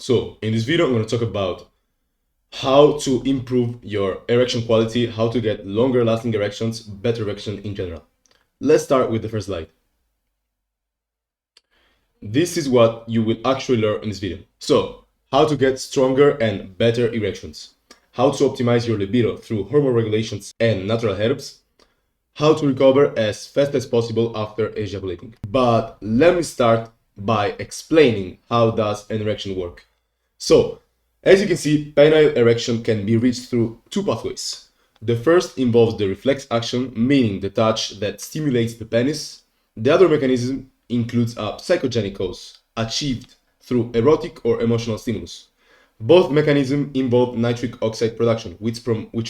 So in this video, I'm going to talk about how to improve your erection quality, how to get longer lasting erections, better erection in general. Let's start with the first slide. This is what you will actually learn in this video. So, how to get stronger and better erections, how to optimize your libido through hormone regulations and natural herbs, how to recover as fast as possible after ejaculating. But let me start by explaining how does an erection work. So, as you can see, penile erection can be reached through two pathways. The first involves the reflex action, meaning the touch that stimulates the penis. The other mechanism includes a psychogenic cause, achieved through erotic or emotional stimulus. Both mechanisms involve nitric oxide production, which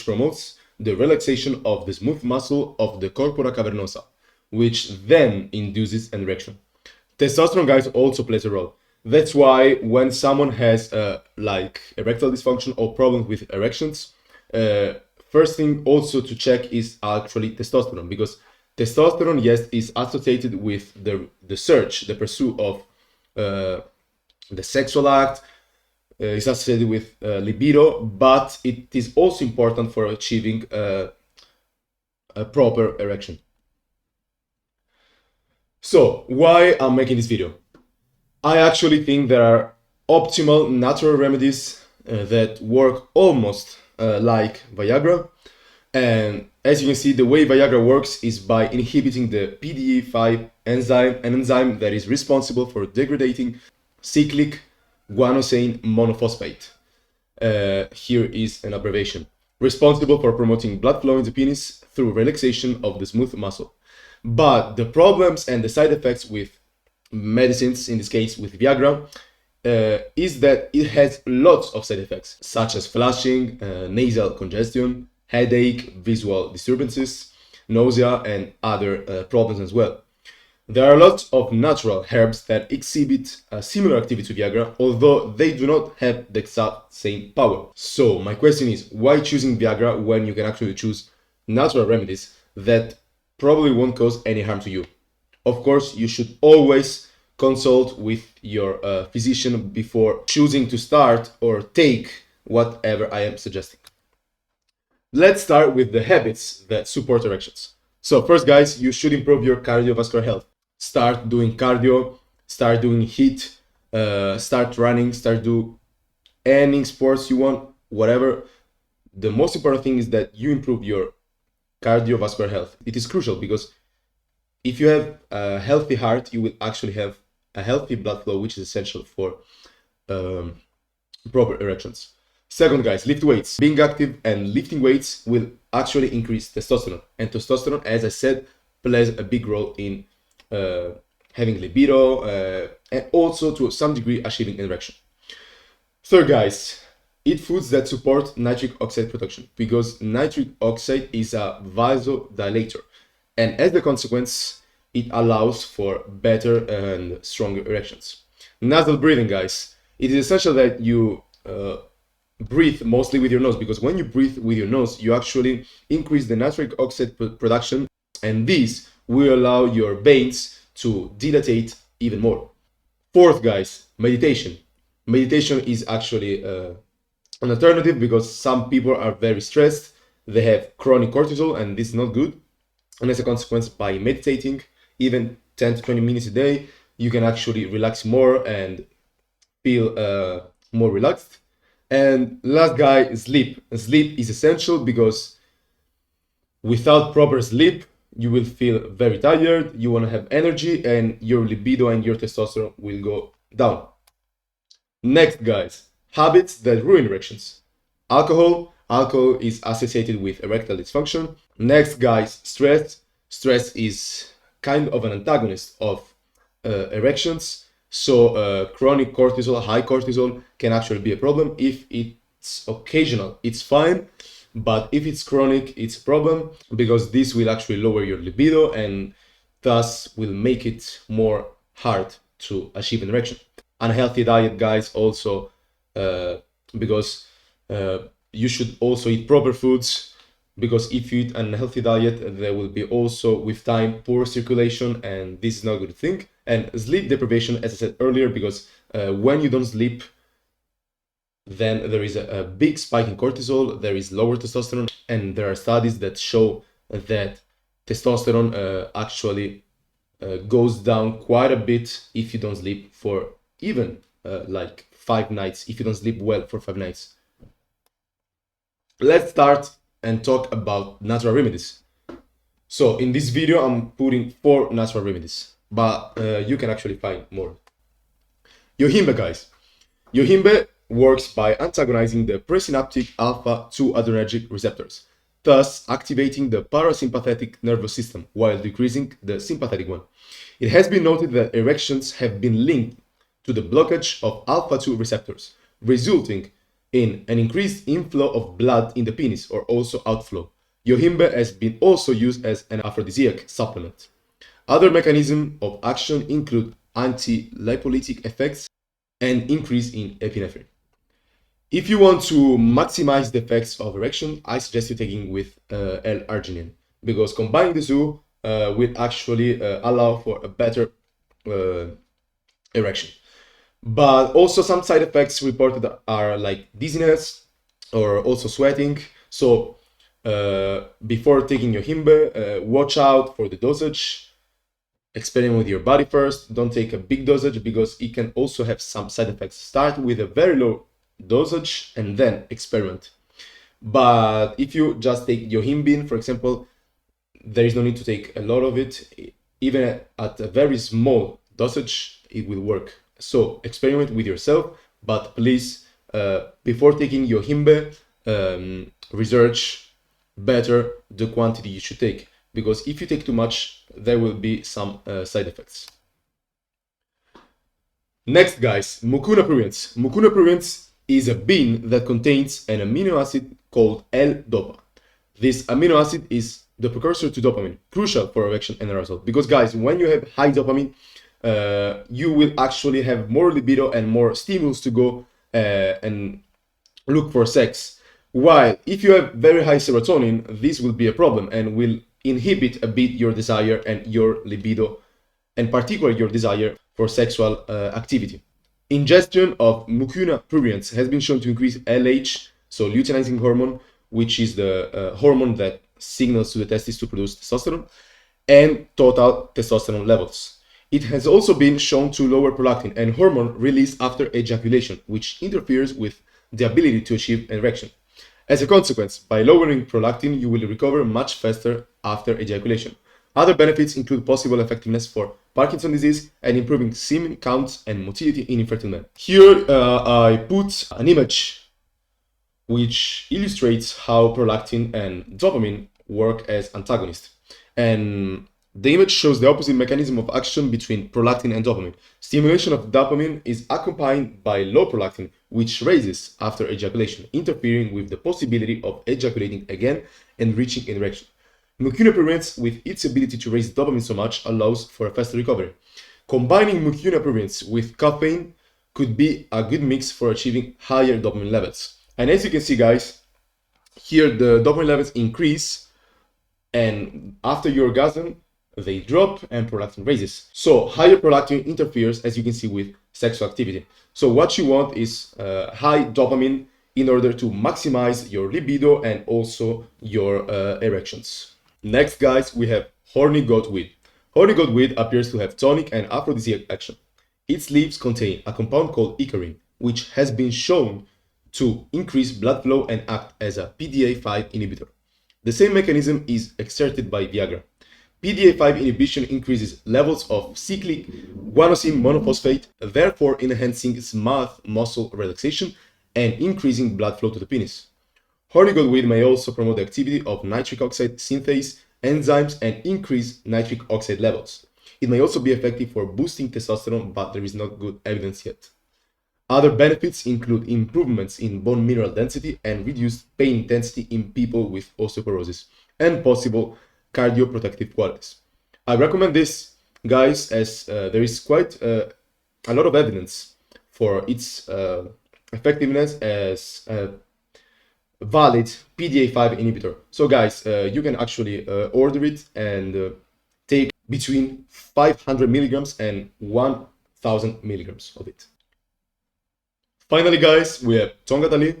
promotes the relaxation of the smooth muscle of the corpora cavernosa, which then induces an erection. Testosterone, guys, also plays a role. That's why when someone has like erectile dysfunction or problems with erections, first thing also to check is actually testosterone, because testosterone, yes, is associated with the search, the pursuit of the sexual act, is associated with libido, but it is also important for achieving a proper erection. So, why I'm making this video? I actually think there are optimal natural remedies that work almost like Viagra. And as you can see, the way Viagra works is by inhibiting the PDE5 enzyme, an enzyme that is responsible for degrading cyclic guanosine monophosphate. Here is an abbreviation. Responsible for promoting blood flow in the penis through relaxation of the smooth muscle. But the problems and the side effects with medicines, in this case with Viagra, is that it has lots of side effects, such as flushing, nasal congestion, headache, visual disturbances, nausea, and other problems as well. There are lots of natural herbs that exhibit a similar activity to Viagra, although they do not have the exact same power. So my question is, why choosing Viagra when you can actually choose natural remedies that probably won't cause any harm to you? Of course, you should always consult with your physician before choosing to start or take whatever I am suggesting. Let's start with the habits that support erections. So first, guys, you should improve your cardiovascular health. Start doing cardio, start doing HIIT, start running, start do any sports you want, whatever. The most important thing is that you improve your cardiovascular health. It is crucial because if you have a healthy heart, you will actually have a healthy blood flow, which is essential for proper erections. Second, guys, lift weights. Being active and lifting weights will actually increase testosterone. And testosterone, as I said, plays a big role in having libido and also to some degree achieving erection. Third, guys, eat foods that support nitric oxide production, because nitric oxide is a vasodilator. And as a consequence, it allows for better and stronger erections. Nasal breathing, guys. It is essential that you breathe mostly with your nose, because when you breathe with your nose, you actually increase the nitric oxide production, and this will allow your veins to dilatate even more. Fourth, guys, meditation. Meditation is actually an alternative because some people are very stressed, they have chronic cortisol, and this is not good. And as a consequence, by meditating even 10 to 20 minutes a day, you can actually relax more and feel more relaxed. And last, guy, sleep. Sleep is essential because without proper sleep, you will feel very tired, you want to have energy, and your libido and your testosterone will go down. Next, guys, habits that ruin erections. Alcohol. Alcohol is associated with erectile dysfunction. Next, guys, stress. Stress is kind of an antagonist of erections. So chronic cortisol, high cortisol can actually be a problem. If it's occasional, it's fine. But if it's chronic, it's a problem, because this will actually lower your libido and thus will make it more hard to achieve an erection. Unhealthy diet, guys, also because you should also eat proper foods, because if you eat an unhealthy diet, there will be also with time poor circulation, and this is not a good thing. And sleep deprivation, as I said earlier, because when you don't sleep, then there is a big spike in cortisol, there is lower testosterone, and there are studies that show that testosterone actually goes down quite a bit if you don't sleep for even like 5 nights, if you don't sleep well for 5 nights. Let's start and talk about natural remedies. So in this video, I'm putting 4 natural remedies, but you can actually find more. Yohimbe, guys. Yohimbe works by antagonizing the presynaptic alpha-2 adrenergic receptors, thus activating the parasympathetic nervous system while decreasing the sympathetic one. It has been noted that erections have been linked to the blockage of alpha-2 receptors, resulting in an increased inflow of blood in the penis or also outflow. Yohimbe has been also used as an aphrodisiac supplement. Other mechanisms of action include anti-lipolytic effects and increase in epinephrine. If you want to maximize the effects of erection, I suggest you taking with L-arginine, because combining the two will actually allow for a better erection. But also some side effects reported are like dizziness or also sweating. So before taking Yohimbe, watch out for the dosage. Experiment with your body first. Don't take a big dosage because it can also have some side effects. Start with a very low dosage and then experiment. But if you just take Yohimbe, for example, there is no need to take a lot of it. Even at a very small dosage, it will work. So experiment with yourself, but please, before taking Yohimbe, research better the quantity you should take, because if you take too much, there will be some side effects. Next, guys, Mucuna Pruriens. Mucuna Pruriens is a bean that contains an amino acid called L-dopa. This amino acid is the precursor to dopamine, crucial for erection and arousal. Because, guys, when you have high dopamine, you will actually have more libido and more stimulus to go and look for sex. While if you have very high serotonin, this will be a problem and will inhibit a bit your desire and your libido, and particularly your desire for sexual activity. Ingestion of Mucuna Pruriens has been shown to increase LH, so luteinizing hormone, which is the hormone that signals to the testes to produce testosterone, and total testosterone levels. It has also been shown to lower prolactin and hormone released after ejaculation, which interferes with the ability to achieve an erection. As a consequence, by lowering prolactin, you will recover much faster after ejaculation. Other benefits include possible effectiveness for Parkinson's disease and improving semen counts and motility in infertile men. Here I put an image which illustrates how prolactin and dopamine work as antagonists. And the image shows the opposite mechanism of action between prolactin and dopamine. Stimulation of dopamine is accompanied by low prolactin, which raises after ejaculation, interfering with the possibility of ejaculating again and reaching an erection. Mucuna Pruriens, with its ability to raise dopamine so much, allows for a faster recovery. Combining Mucuna Pruriens with caffeine could be a good mix for achieving higher dopamine levels. And as you can see, guys, here the dopamine levels increase, and after your orgasm, they drop and prolactin raises. So higher prolactin interferes, as you can see, with sexual activity. So what you want is high dopamine in order to maximize your libido and also your erections. Next, guys, we have horny goatweed. Horny goatweed appears to have tonic and aphrodisiac action. Its leaves contain a compound called icarin, which has been shown to increase blood flow and act as a PDA5 inhibitor. The same mechanism is exerted by Viagra. PDA5 inhibition increases levels of cyclic guanosine monophosphate, therefore enhancing smooth muscle relaxation and increasing blood flow to the penis. Horny goatweed may also promote the activity of nitric oxide synthase enzymes and increase nitric oxide levels. It may also be effective for boosting testosterone, but there is not good evidence yet. Other benefits include improvements in bone mineral density and reduced pain intensity in people with osteoporosis, and possible cardioprotective qualities. I recommend this, guys, as there is quite a lot of evidence for its effectiveness as a valid PDA5 inhibitor. So, guys, you can actually order it and take between 500 milligrams and 1000 milligrams of it. Finally, guys, we have Tongkat Ali.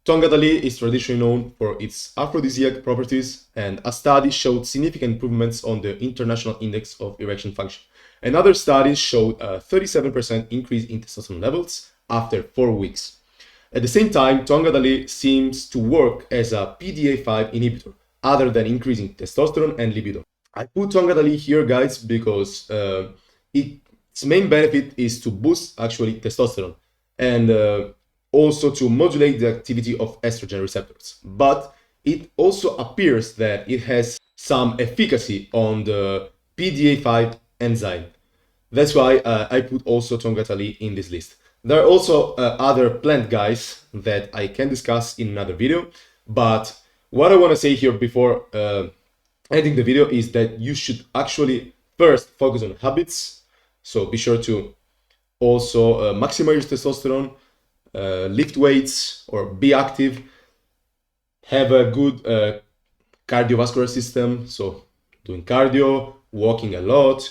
Tongkat Ali is traditionally known for its aphrodisiac properties, and a study showed significant improvements on the International Index of Erection Function. Another study showed a 37% increase in testosterone levels after 4 weeks. At the same time, Tongkat Ali seems to work as a PDA5 inhibitor, other than increasing testosterone and libido. I put Tongkat Ali here, guys, because its main benefit is to boost actually testosterone and also to modulate the activity of estrogen receptors. But it also appears that it has some efficacy on the PDA5 enzyme. That's why I put also Tongkat Ali in this list. There are also other plant guys that I can discuss in another video, but what I want to say here before ending the video is that you should actually first focus on habits. So be sure to also maximize your testosterone, lift weights or be active, have a good cardiovascular system, so doing cardio, walking a lot,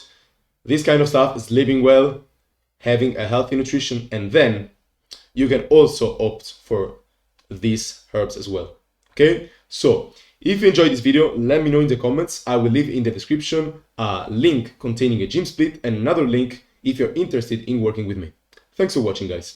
this kind of stuff, sleeping well, having a healthy nutrition, and then you can also opt for these herbs as well. Okay, so if you enjoyed this video, let me know in the comments. I will leave in the description a link containing a gym split and another link if you're interested in working with me. Thanks for watching, guys.